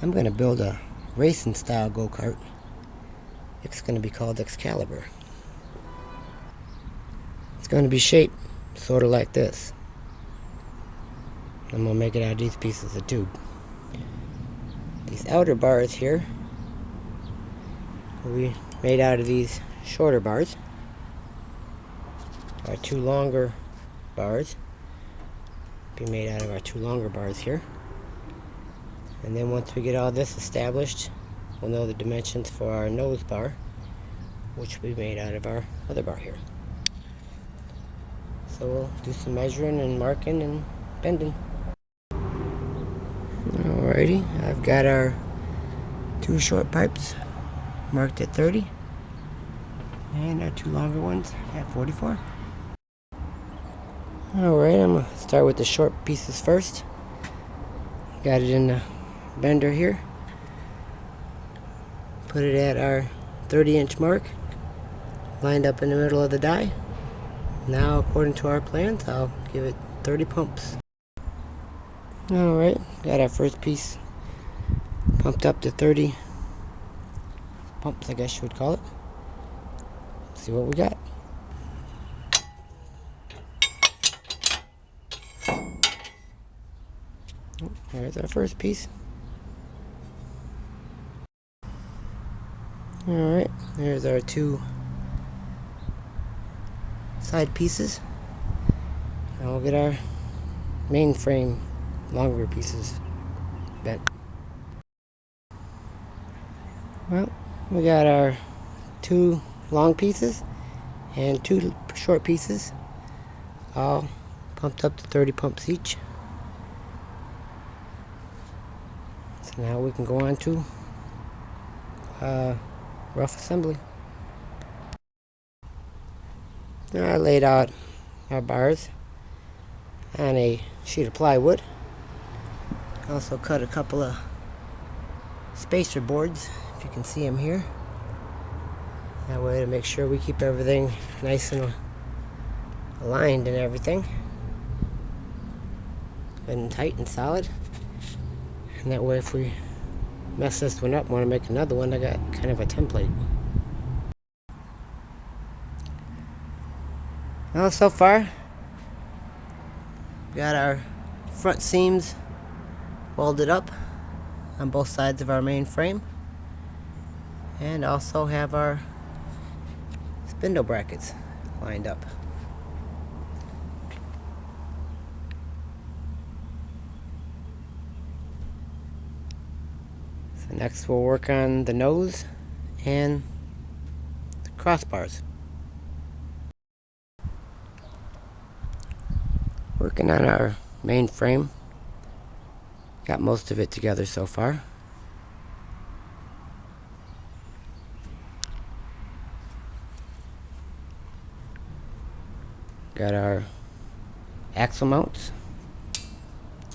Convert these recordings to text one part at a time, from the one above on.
I'm going to build a racing style go-kart. It's going to be called Excalibur. It's going to be shaped sort of like this. I'm going to make it out of these pieces of tube. These outer bars here will be made out of these shorter bars. Our two longer bars be made out of our two longer bars here. And then once we get all this established, we'll know the dimensions for our nose bar, which will be made out of our other bar here. So we'll do some measuring and marking and bending. Alrighty, I've got our two short pipes marked at 30 and our two longer ones at 44. Alright, I'm going to start with the short pieces first. Got it in the bender here. Put it at our 30-inch mark, lined up in the middle of the die. Now, according to our plans, I'll give it 30 pumps. Alright, got our first piece pumped up to 30 pumps, I guess you would call it. Let's see what we got. There's our first piece. Alright, there's our two side pieces. Now we'll get our main frame longer pieces bent. Well, we got our two long pieces and two short pieces, all pumped up to 30 pumps each. So now we can go on to rough assembly. Now I laid out our bars on a sheet of plywood. Also cut a couple of spacer boards, if you can see them here. That way to make sure we keep everything nice and aligned and everything. Good and tight and solid. And that way if we mess this one up, want to make another one, I got kind of a template. Well, so far, we got our front seams welded up on both sides of our main frame, and also have our spindle brackets lined up. So next we'll work on the nose and the crossbars. Working on our main frame. Got most of it together so far. Got our axle mounts,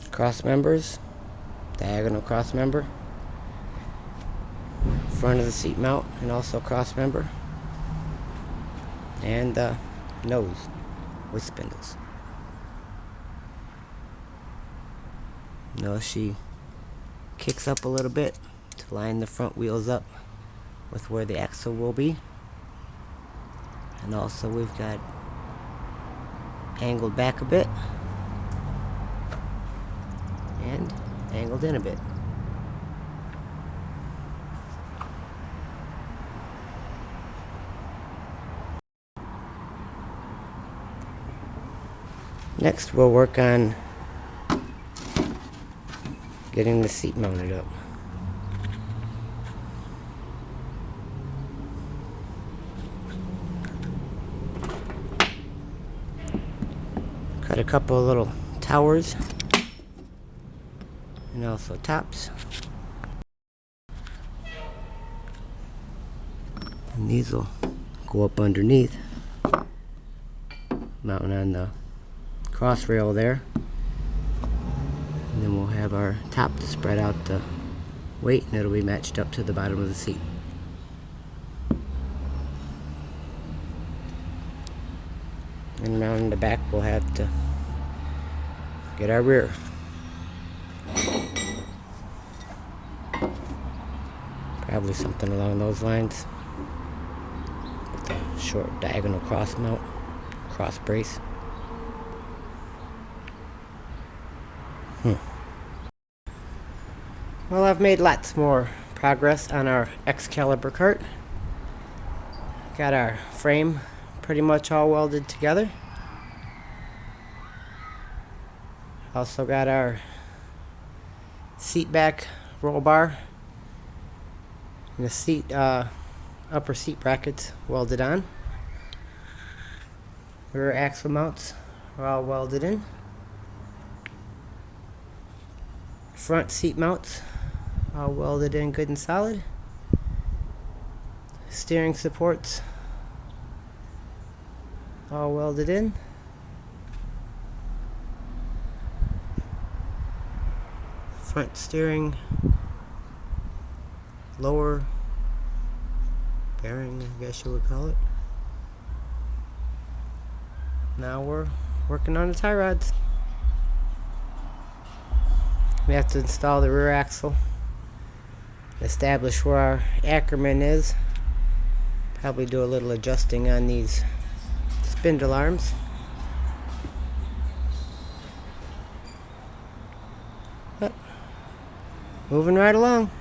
cross members, diagonal cross member, front of the seat mount and also cross member, and the nose with spindles. Notice she kicks up a little bit to line the front wheels up with where the axle will be. And also we've got angled back a bit and angled in a bit. Next we'll work on getting the seat mounted up. Cut a couple of little towers and also tops. And these will go up underneath, mounting on the cross rail there. And then we'll have our top to spread out the weight, and it'll be matched up to the bottom of the seat. And around in the back we'll have to get our rear. Probably something along those lines. With a short diagonal cross mount, cross brace. Well, I've made lots more progress on our Excalibur cart. Got our frame pretty much all welded together. Also got our seat back roll bar and the seat upper seat brackets welded on. Rear axle mounts are all welded in. Front seat mounts all welded in good and solid. Steering supports all welded in. Front steering lower bearing, I guess you would call it. Now we're working on the tie rods. We have to install the rear axle, establish where our Ackerman is, probably do a little adjusting on these spindle arms. But moving right along.